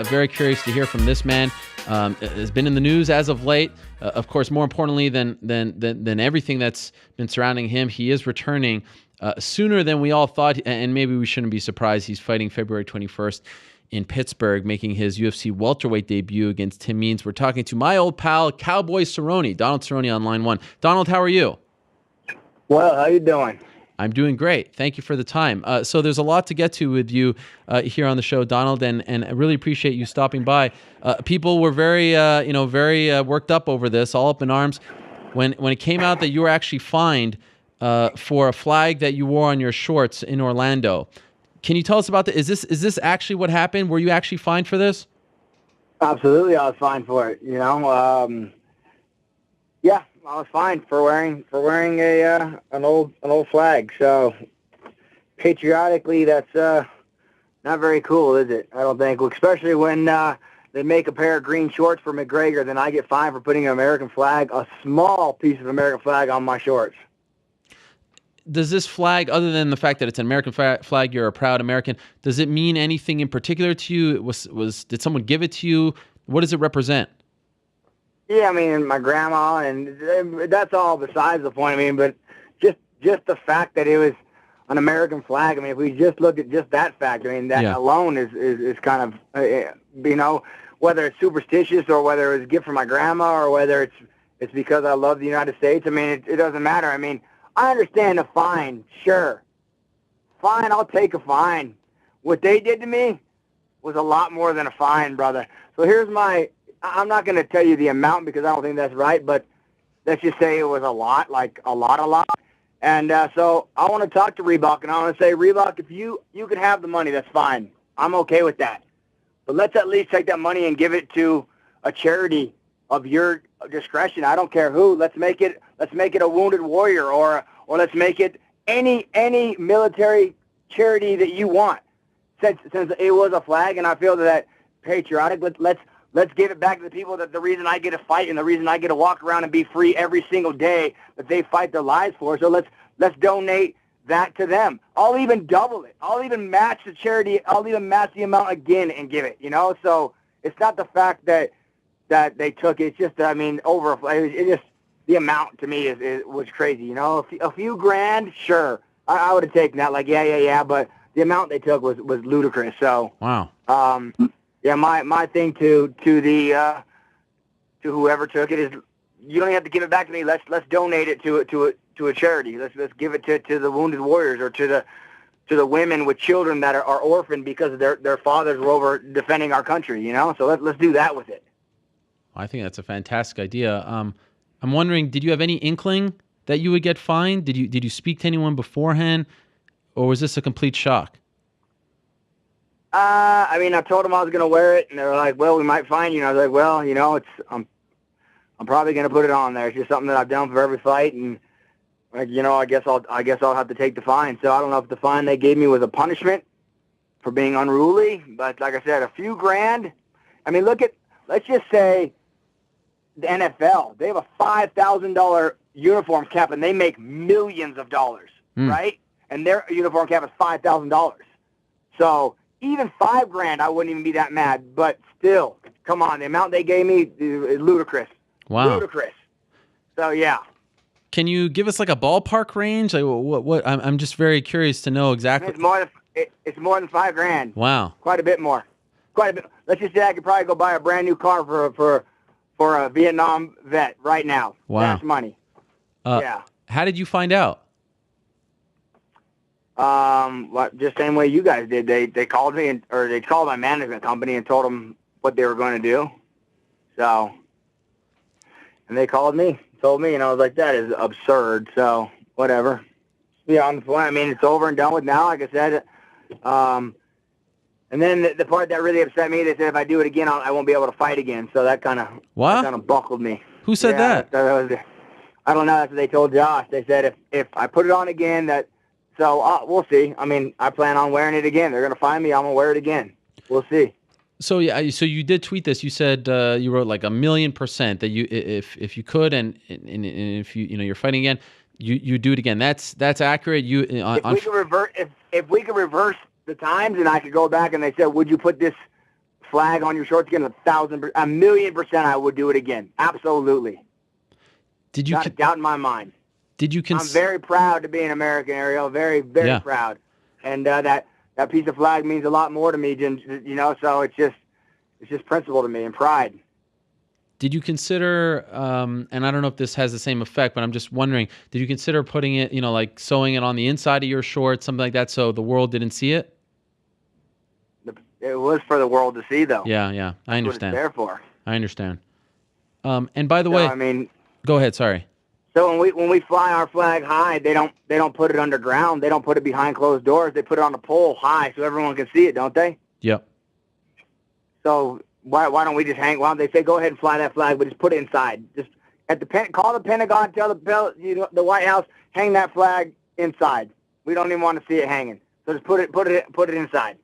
very curious to hear from this man. Has been in the news as of late. Of course, more importantly than everything that's been surrounding him, he is returning sooner than we all thought, and maybe we shouldn't be surprised. He's fighting February 21st in Pittsburgh, making his UFC welterweight debut against Tim Means. We're talking to my old pal, Cowboy Cerrone, Donald Cerrone on line one. Donald, how are you? Well, how you doing? I'm doing great. Thank you for the time. So there's a lot to get to with you here on the show, Donald, and I really appreciate you stopping by. People were very worked up over this, all up in arms, when it came out that you were actually fined for a flag that you wore on your shorts in Orlando. Can you tell us about that? Is this actually what happened? Were you actually fined for this? Absolutely, I was fined for it. Yeah, I was fined for wearing an old flag. So patriotically, that's not very cool, is it? I don't think, especially when they make a pair of green shorts for McGregor, then I get fined for putting an American flag, a small piece of American flag, on my shorts. Does this flag, other than the fact that it's an American flag, you're a proud American, does it mean anything in particular to you? Did someone give it to you? What does it represent? Yeah, I mean, my grandma, and that's all besides the point. I mean, but just the fact that it was an American flag. I mean, if we just look at just that fact, I mean, that alone is kind of, whether it's superstitious or whether it was a gift from my grandma or whether it's because I love the United States. I mean, it doesn't matter. I mean, I understand a fine, sure. Fine, I'll take a fine. What they did to me was a lot more than a fine, brother. So I'm not going to tell you the amount because I don't think that's right, but let's just say it was a lot, like a lot. And so I want to talk to Reebok, and I want to say, Reebok, if you can have the money, that's fine. I'm okay with that. But let's at least take that money and give it to a charity of your discretion. I don't care who. Let's make it a Wounded Warrior or let's make it any military charity that you want. Since it was a flag, and I feel that patriotic, let's give it back to the people that the reason I get to fight and the reason I get to walk around and be free every single day that they fight their lives for. So let's donate that to them. I'll even double it. I'll even match the charity. I'll even match the amount again and give it. So it's not the fact that they took it. It's just, I mean, it's just the amount to me was crazy. A few grand, sure, I would have taken that. Like, yeah, but the amount they took was ludicrous. So, wow. Yeah, my thing to whoever took it is, you don't have to give it back to me. Let's donate it to a charity. Let's give it to the Wounded Warriors or to the women with children that are orphaned because their fathers were over defending our country. So let's do that with it. I think that's a fantastic idea. I'm wondering, did you have any inkling that you would get fined? Did you speak to anyone beforehand, or was this a complete shock? I mean, I told them I was going to wear it, and they were like, "Well, we might fine you." And I was like, "Well, I'm probably going to put it on there. It's just something that I've done for every fight, and I guess I'll have to take the fine." So I don't know if the fine they gave me was a punishment for being unruly, but like I said, a few grand. I mean, let's just say the NFL. They have a $5,000 uniform cap, and they make millions of dollars, right? And their uniform cap is $5,000. So even $5,000, I wouldn't even be that mad. But still, come on, the amount they gave me is ludicrous. Wow, ludicrous. So yeah. Can you give us like a ballpark range? Like what? I'm just very curious to know exactly. It's more than $5,000. Wow, quite a bit more. Quite a bit. Let's just say I could probably go buy a brand new car for a Vietnam vet right now. Wow, that's money. Yeah. How did you find out? Just same way you guys did. They called me or they called my management company and told them what they were going to do. So, and they called me, told me, and I was like, that is absurd. So whatever. Yeah, on the point. I mean, it's over and done with now. Like I said, and then the part that really upset me, they said if I do it again, I won't be able to fight again. So that kind of buckled me. Who said that? I don't know. That's what they told Josh. They said if I put it on again, so we'll see. I mean, I plan on wearing it again. They're going to find me. I'm going to wear it again. We'll see. So yeah, so you did tweet this. You said you wrote like 1,000,000% that you if you could and if you're fighting again, you do it again. That's accurate. If we could reverse the times and I could go back and they said, would you put this flag on your shorts again, 1,000,000%, I would do it again. Absolutely. Did you? Not a doubt in my mind. Did you? I'm very proud to be an American, Ariel. Very, very proud. And that piece of flag means a lot more to me, you know. So it's just principle to me and pride. Did you consider, and I don't know if this has the same effect, but I'm just wondering, did you consider putting it, you know, like sewing it on the inside of your shorts, something like that, so the world didn't see it? It was for the world to see, though. Yeah, I understand. That's what it's there for. I understand. And by the way, I mean, go ahead. Sorry. So when we fly our flag high, they don't put it underground. They don't put it behind closed doors. They put it on a pole high so everyone can see it, don't they? Yep. So why don't we just hang? Why don't they say go ahead and fly that flag, but just put it inside? Just at the call the Pentagon, tell the White House, hang that flag inside. We don't even want to see it hanging. So just put it inside.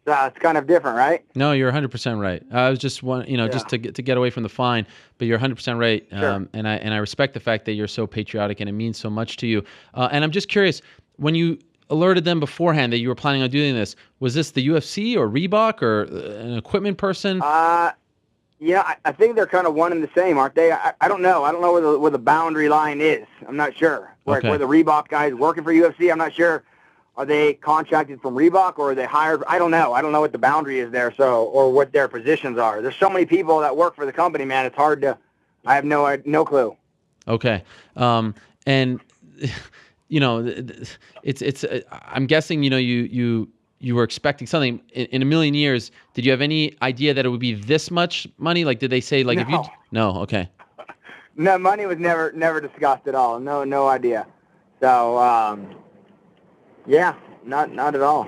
So it's kind of different, right? No, you're 100% right. I was just just to get away from the fine, but you're 100% right. Sure. And I respect the fact that you're so patriotic and it means so much to you. And I'm just curious, when you alerted them beforehand that you were planning on doing this, was this the UFC or Reebok or an equipment person? Yeah, I think they're kind of one and the same, aren't they? I don't know. I don't know where the boundary line is. I'm not sure. Where the Reebok guys working for UFC, I'm not sure. Are they contracted from Reebok or are they hired? I don't know. I don't know what the boundary is there, or what their positions are. There's so many people that work for the company, man. It's hard to. I have no clue. Okay, and you know, it's. I'm guessing you were expecting something in a million years. Did you have any idea that it would be this much money? Like, did they say like no. if you? No. Okay. No, money was never discussed at all. No idea. So. Yeah, not at all.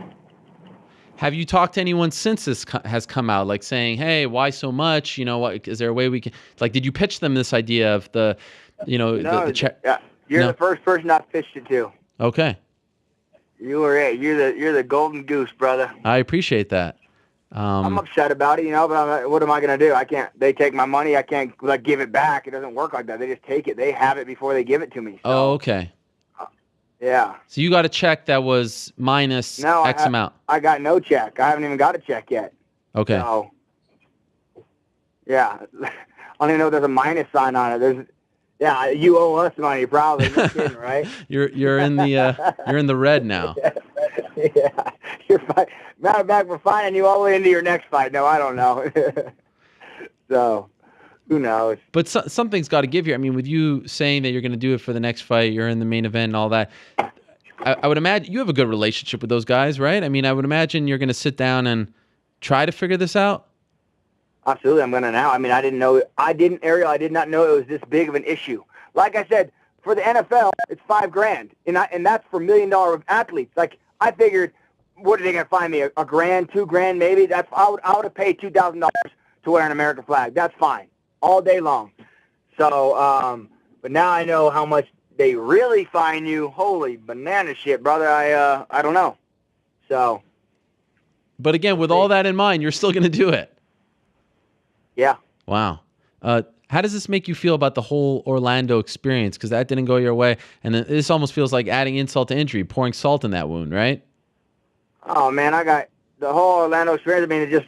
Have you talked to anyone since this has come out, like saying, "Hey, why so much? You know, what is there a way we can?" Like, did you pitch them this idea of the, No, you're the first person I've pitched it to. Okay. You were it. You're the golden goose, brother. I appreciate that. I'm upset about it, but what am I gonna do? I can't. They take my money. I can't give it back. It doesn't work like that. They just take it. They have it before they give it to me. So. Oh, okay. Yeah. So you got a check that was minus X amount. I got no check. I haven't even got a check yet. Okay. So, yeah. I don't even know if there's a minus sign on it. You owe us money, probably. You're kidding, right? you're in the red now. Yeah. You're fine. Matter of fact, we're fining you all the way into your next fight. No, I don't know. So. Who knows? But something's got to give here. I mean, with you saying that you're going to do it for the next fight, you're in the main event and all that, I would imagine you have a good relationship with those guys, right? I mean, I would imagine you're going to sit down and try to figure this out. Absolutely, I'm going to now. I mean, Ariel, I did not know it was this big of an issue. Like I said, for the NFL, it's $5,000, and that's for $1 million athletes. Like, I figured, what are they going to find me? A grand, $2,000 maybe? I would have paid $2,000 to wear an American flag. That's fine. All day long. So, but now I know how much they really fine you. Holy banana shit, brother. I don't know. So. But again, with all that in mind, you're still going to do it. Yeah. Wow. How does this make you feel about the whole Orlando experience? Because that didn't go your way. And then this almost feels like adding insult to injury, pouring salt in that wound, right? Oh, man, I got the whole Orlando experience. I mean,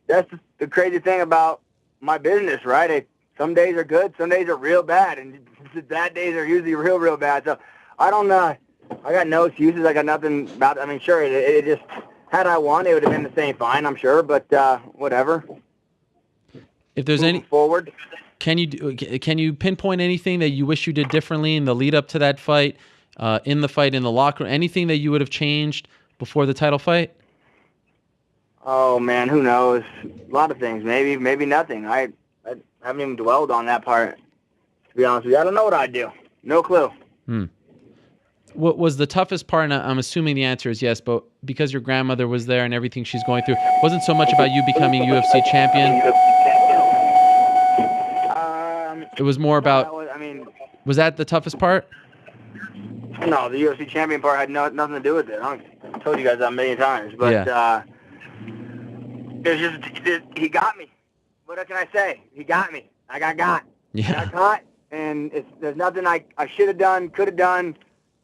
that's the crazy thing about my business, right? Some days are good, some days are real bad, and the bad days are usually real bad. So I don't know. I got no excuses. I got nothing about it. I mean, sure, it just, had I won, it would have been the same fine, I'm sure, but whatever. If there's Moving forward. Can you pinpoint anything that you wish you did differently in the lead up to that fight, in the locker room, anything that you would have changed before the title fight? Oh, man, who knows? A lot of things. Maybe nothing. I haven't even dwelled on that part, to be honest with you. I don't know what I'd do. No clue. What was the toughest part? And I'm assuming the answer is yes, but because your grandmother was there and everything she's going through, wasn't so much about you becoming UFC champion? It was more about... was that the toughest part? No, the UFC champion part had nothing to do with it. I told you guys that a million times. But yeah. He got me. What can I say? He got me. I got. Yeah. I got caught, and there's nothing I should have done, could have done,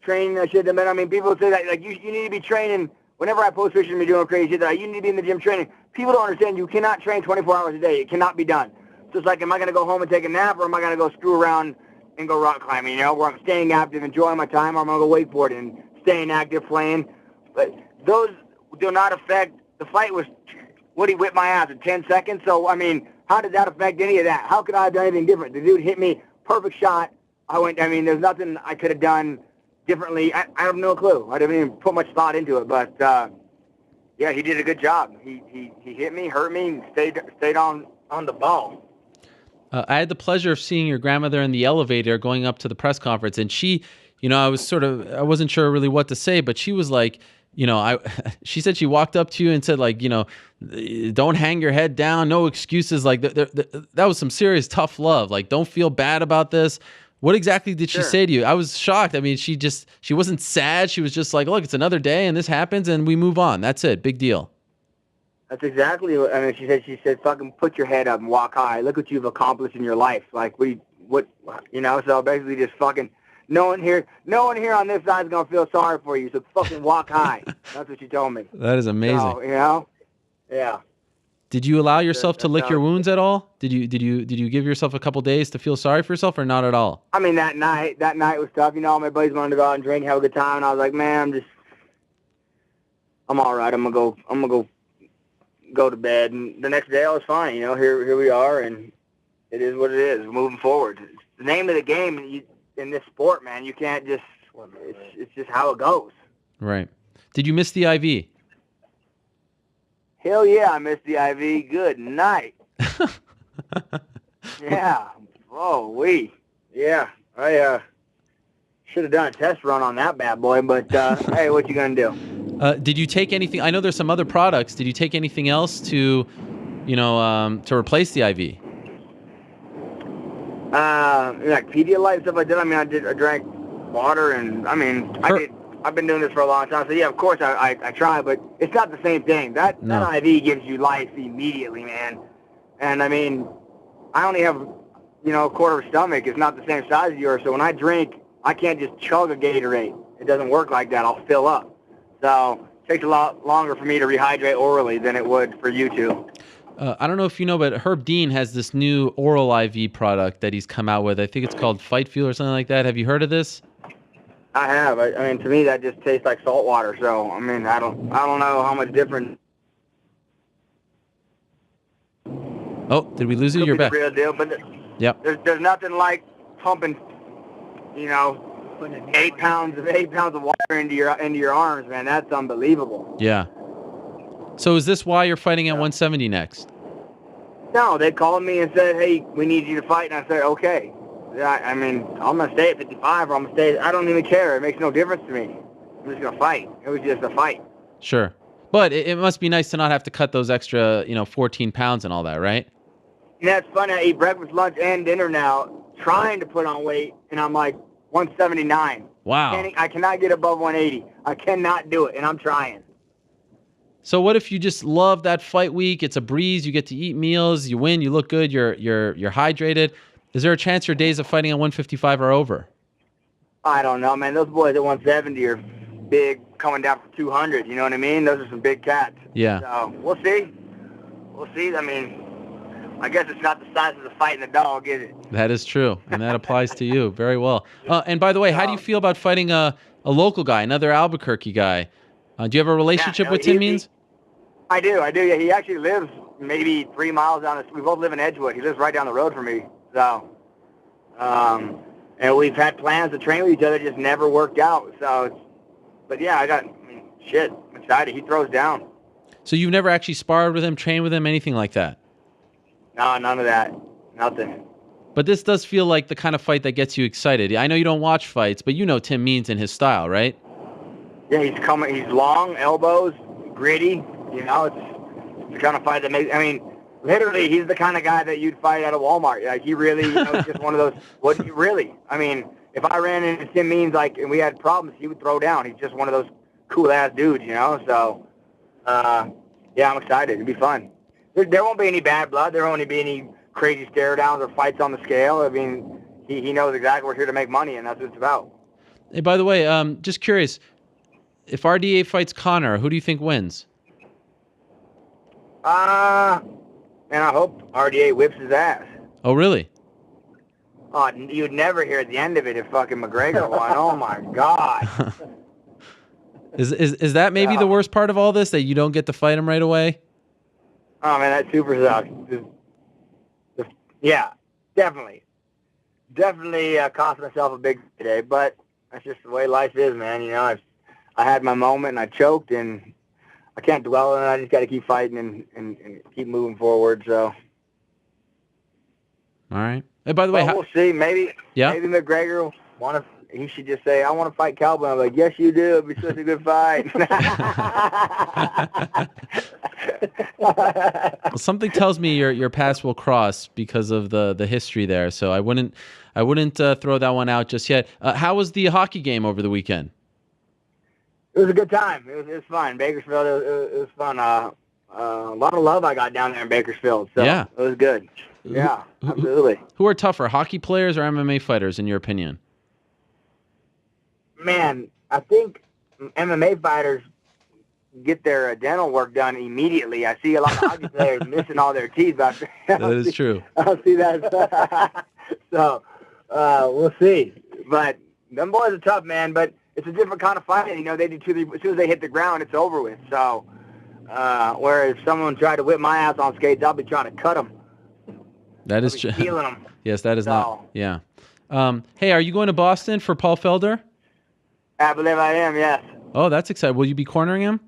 training I should have done. I mean, people say that, like, you need to be training whenever I post pictures of me doing crazy shit that you need to be in the gym training, people don't understand you cannot train 24 hours a day. It cannot be done. So it's like, am I going to go home and take a nap, or am I going to go screw around and go rock climbing, where I'm staying active, enjoying my time, or I'm going to go wakeboarding and staying active, playing. But those do not affect, the fight was, Woody whipped my ass in 10 seconds. So, I mean, how did that affect any of that? How could I have done anything different? The dude hit me, perfect shot. There's nothing I could have done differently. I have no clue. I didn't even put much thought into it, but yeah, he did a good job. He hit me, hurt me, and stayed on the ball. I had the pleasure of seeing your grandmother in the elevator going up to the press conference, and she, I wasn't sure really what to say, but she was like, she said she walked up to you and said, like, don't hang your head down, no excuses. Like that was some serious tough love. Like, don't feel bad about this. What exactly did she say to you? I was shocked. I mean, she wasn't sad. She was just like, look, it's another day and this happens and we move on. That's it. Big deal. That's exactly what, she said, fucking put your head up and walk high. Look what you've accomplished in your life. Like, so basically just fucking, no one here on this side is going to feel sorry for you. So fucking walk high. That's what she told me. That is amazing. So, yeah. Did you allow yourself to lick your wounds at all? Did you give yourself a couple days to feel sorry for yourself, or not at all? I mean, that night was tough. All my buddies wanted to go out and drink, have a good time, and I was like, man, I'm all right. I'm gonna go to bed. And the next day I was fine. Here we are, and it is what it is. We're moving forward. It's the name of the game in this sport, man. You can't just. It's just how it goes. Right. Did you miss the IV? Hell yeah, I missed the IV. Good night. Yeah. Oh, yeah. I should have done a test run on that bad boy, but hey, what you gonna do? Did you take anything? I know there's some other products. Did you take anything else to replace the IV? Like Pedialyte, stuff like that. I mean, I drank water, and I mean, I've been doing this for a long time, so yeah, of course I try, but it's not the same thing. That IV gives you life immediately, man. And I mean, I only have, a quarter of a stomach. It's not the same size as yours, so when I drink, I can't just chug a Gatorade. It doesn't work like that. I'll fill up. So it takes a lot longer for me to rehydrate orally than it would for you two. I don't know if you know, but Herb Dean has this new oral IV product that he's come out with. I think it's called Fight Fuel or something like that. Have you heard of this? I have. I mean, to me, that just tastes like salt water. So, I mean, I don't know how much different. Oh, did we lose you? You're back. Real deal, but yep. There's nothing like pumping, 8 pounds of water into your arms, man. That's unbelievable. Yeah. So is this why you're fighting at 170 next? No, they called me and said, hey, we need you to fight, and I said, okay. I mean, I'm going to stay at 55, or I'm going to stay. I don't even care. It makes no difference to me. I'm just going to fight. It was just a fight. Sure. But it must be nice to not have to cut those extra, 14 pounds and all that, right? Yeah, it's funny. I eat breakfast, lunch, and dinner now, trying to put on weight, and I'm like 179. Wow. I cannot get above 180. I cannot do it, and I'm trying. So what if you just love that fight week? It's a breeze. You get to eat meals. You win. You look good. You're hydrated. Is there a chance your days of fighting at 155 are over? I don't know, man. Those boys at 170 are big, coming down from 200. You know what I mean? Those are some big cats. Yeah. So we'll see. I mean, I guess it's not the size of the fight in the dog, is it? That is true, and that applies to you very well. And by the way, how do you feel about fighting a local guy, another Albuquerque guy? Do you have a relationship with Tim Means? I do. Yeah, he actually lives maybe 3 miles down the. We both live in Edgewood. He lives right down the road from me. So, and we've had plans to train with each other, just never worked out. So, but yeah, I'm excited. He throws down. So you've never actually sparred with him, trained with him, anything like that? No, none of that. Nothing. But this does feel like the kind of fight that gets you excited. I know you don't watch fights, but you know Tim Means and his style, right? Yeah, he's long, elbows, gritty. It's the kind of fight that makes. I mean, literally, he's the kind of guy that you'd fight at a Walmart. Like, he really, is just one of those. Really? I mean, if I ran into Tim Means, and we had problems, he would throw down. He's just one of those cool-ass dudes, So, yeah, I'm excited. It'll be fun. There won't be any bad blood. There won't be any crazy stare-downs or fights on the scale. I mean, he knows exactly we're here to make money, and that's what it's about. Hey, by the way, just curious, if RDA fights Connor, who do you think wins? And I hope RDA whips his ass. Oh, really? Oh, you'd never hear the end of it if fucking McGregor won. Oh my God. Is that maybe the worst part of all this, that you don't get to fight him right away? Oh man, that super sucks. Yeah, definitely cost myself a big today, but that's just the way life is, man. You know, I had my moment and I choked, and I can't dwell on it. I just got to keep fighting and keep moving forward. So. All right. Hey, by the way, we'll see. Maybe McGregor will want to. He should just say, "I want to fight Cowboy." I'm like, "Yes, you do. It'll be such a good fight." Well, something tells me your paths will cross because of the history there. So I wouldn't throw that one out just yet. How was the hockey game over the weekend? It was a good time. It was fun. Bakersfield. It was fun. A lot of love I got down there in Bakersfield. So yeah, it was good. Yeah, absolutely. Who are tougher, hockey players or MMA fighters, in your opinion? Man, I think MMA fighters get their dental work done immediately. I see a lot of hockey players missing all their teeth. That is true. I'll see that. So, we'll see. But them boys are tough, man. But it's a different kind of fight. You know, they do as soon as they hit the ground, it's over with. So, whereas if someone tried to whip my ass on skates, I'll be trying to cut them. That is true. Stealing them. Yes, that is not. Yeah. Hey, are you going to Boston for Paul Felder? I believe I am, yes. Oh, that's exciting. Will you be cornering him?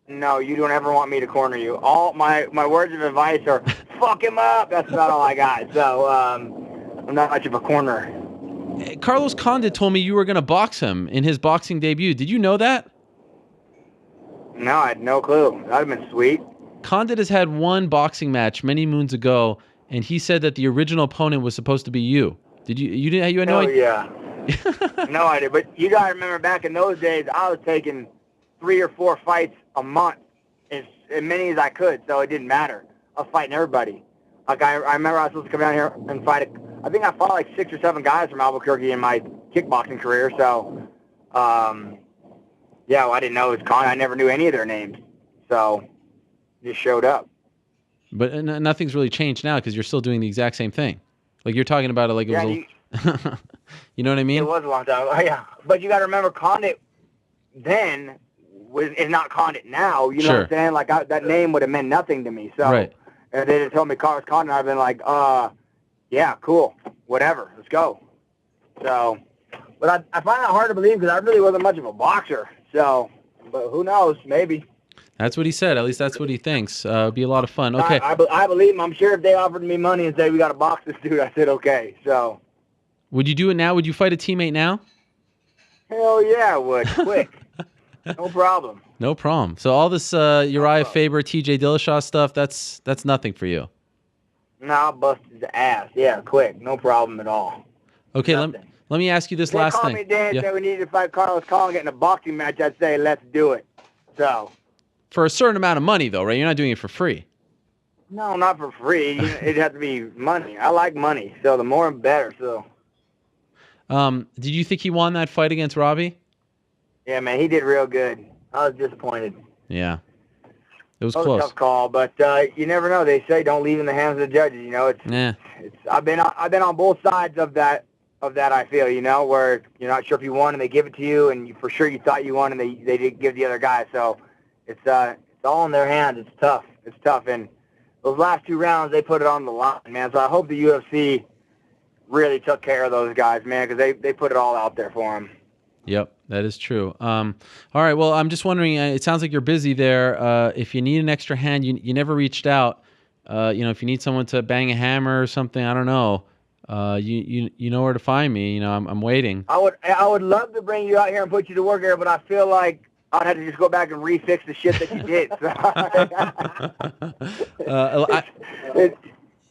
No, you don't ever want me to corner you. All my words of advice are, fuck him up. That's about all I got. So I'm not much of a corner. Carlos Condit told me you were going to box him in his boxing debut. Did you know that? No, I had no clue. That would have been sweet. Condit has had one boxing match many moons ago, and he said that the original opponent was supposed to be you. Did you? You didn't? You had no idea? Yeah. No idea. But you got to remember, back in those days, I was taking 3 or 4 fights a month, as many as I could, so it didn't matter. I was fighting everybody. Like, I remember I was supposed to come down here and fight. I think I fought like 6 or 7 guys from Albuquerque in my kickboxing career. So, yeah, well, I didn't know it was I never knew any of their names. So, just showed up. But nothing's really changed now because you're still doing the exact same thing. Like, you're talking about it like it was you know what I mean? It was a long time. Oh, yeah. But you got to remember, Condit then is not Condit now. You know what I'm saying? Like, that name would have meant nothing to me. So, right. And they just told me Carlos Condit, I've been like, yeah, cool, whatever, let's go. So, but I find that hard to believe because I really wasn't much of a boxer. So, but who knows? Maybe. That's what he said. At least that's what he thinks. It'd be a lot of fun. Okay. I believe him. I'm sure if they offered me money and said, we got to box this dude, I said, okay. So. Would you do it now? Would you fight a teammate now? Hell yeah, I would. Quick. No problem. No problem. So all this Uriah Faber, TJ Dillashaw stuff, that's nothing for you. No, I'll bust his ass. Yeah, quick. No problem at all. Okay, let me ask you this last thing. They called me Dan and said we needed to fight Carlos Condit in a boxing match. I'd say, let's do it. So. For a certain amount of money, though, right? You're not doing it for free. No, not for free. It'd have to be money. I like money, so the more the better. So. Did you think he won that fight against Robbie? Yeah, man, he did real good. I was disappointed. Yeah. It was close. A tough call, but you never know. They say don't leave in the hands of the judges. You know, it's. I've been on both sides of that. I feel, you know, where you're not sure if you won and they give it to you, and for sure you thought you won and they did give the other guy. So it's all in their hands. It's tough. It's tough, and those last 2 rounds they put it on the line, man. So I hope the UFC really took care of those guys, man, because they put it all out there for them. Yep, that is true. All right, well, I'm just wondering, it sounds like you're busy there. If you need an extra hand, you never reached out. You know, if you need someone to bang a hammer or something, I don't know. You know where to find me. You know, I'm waiting. I would love to bring you out here and put you to work here, but I feel like I'd have to just go back and refix the shit that you did.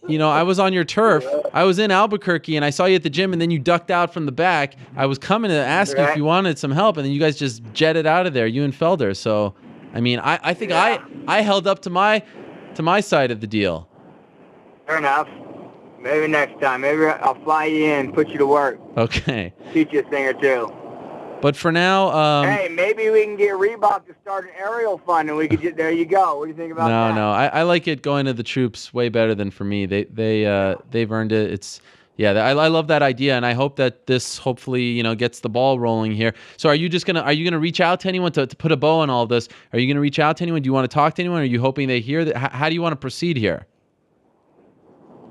You know, I was on your turf. I was in Albuquerque, and I saw you at the gym, and then you ducked out from the back. I was coming to ask you if you wanted some help, and then you guys just jetted out of there, you and Felder. So, I mean, I think I held up to my side of the deal. Fair enough. Maybe next time. Maybe I'll fly you in, put you to work. Okay. Teach you a thing or two. But for now, hey, maybe we can get Reebok to start an aerial fund, and we could just, there you go. What do you think about that? no, I like it going to the troops way better than for me. They've earned it. It's I love that idea, and I hope that this hopefully gets the ball rolling here. So are you gonna reach out to anyone to put a bow on all this? Are you gonna reach out to anyone? Do you want to talk to anyone? Are you hoping they hear that? How do you want to proceed here?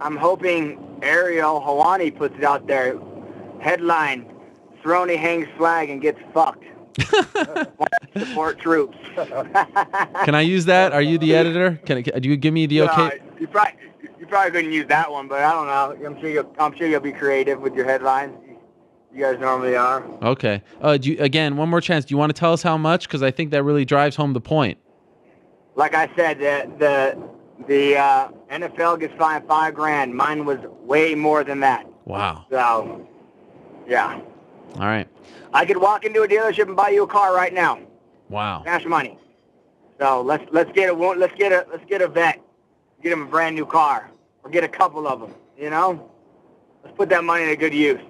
I'm hoping Ariel Hawani puts it out there. Headline: Cerrone hangs flag and gets fucked. Support troops. Can I use that? Are you the editor? Do you give me the okay? You probably couldn't use that one, but I don't know. I'm sure you'll be creative with your headlines. You guys normally are. Okay. Again, one more chance. Do you want to tell us how much? Because I think that really drives home the point. Like I said, the NFL gets fined $5,000. Mine was way more than that. Wow. So, yeah. All right. I could walk into a dealership and buy you a car right now. Wow. Cash money. So let's get a vet. Get him a brand new car, or get a couple of them. Let's put that money to good use.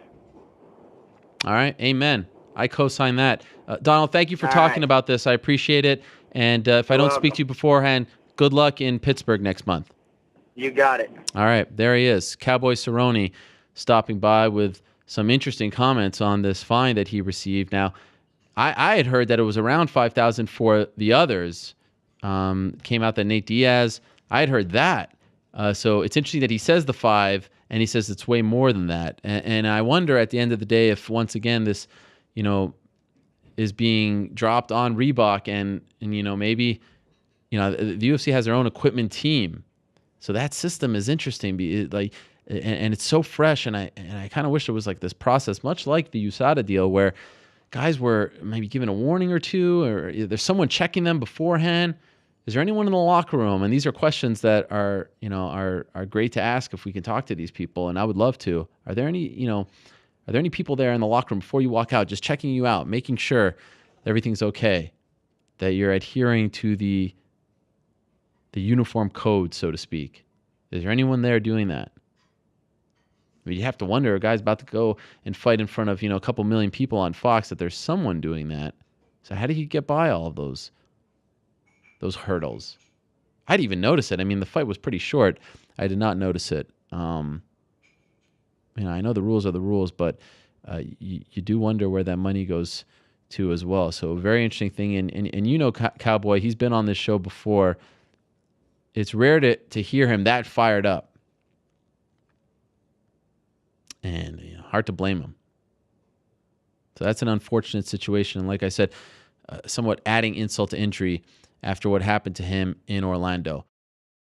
All right. Amen. I co-sign that. Donald, thank you for talking about this. I appreciate it. And if I don't speak to you beforehand, good luck in Pittsburgh next month. You got it. All right. There he is. Cowboy Cerrone stopping by with some interesting comments on this fine that he received. Now, I had heard that it was around $5,000 for the others. Came out that Nate Diaz, I had heard that. So it's interesting that he says the 5, and he says it's way more than that. And I wonder at the end of the day if once again this, is being dropped on Reebok, and maybe the UFC has their own equipment team, so that system is interesting. And it's so fresh, and I kind of wish it was like this process, much like the USADA deal, where guys were maybe given a warning or two, or there's someone checking them beforehand. Is there anyone in the locker room? And these are questions that are great to ask if we can talk to these people, and I would love to. Are there any people there in the locker room before you walk out, just checking you out, making sure that everything's okay, that you're adhering to the uniform code, so to speak? Is there anyone there doing that? I mean, you have to wonder, a guy's about to go and fight in front of a couple million people on Fox, that there's someone doing that. So how did he get by all of those hurdles? I didn't even notice it. I mean, the fight was pretty short. I did not notice it. I know the rules are the rules, but you do wonder where that money goes to as well. So very interesting thing. And Cowboy, he's been on this show before. It's rare to hear him that fired up. And hard to blame him. So that's an unfortunate situation. And like I said, somewhat adding insult to injury after what happened to him in Orlando.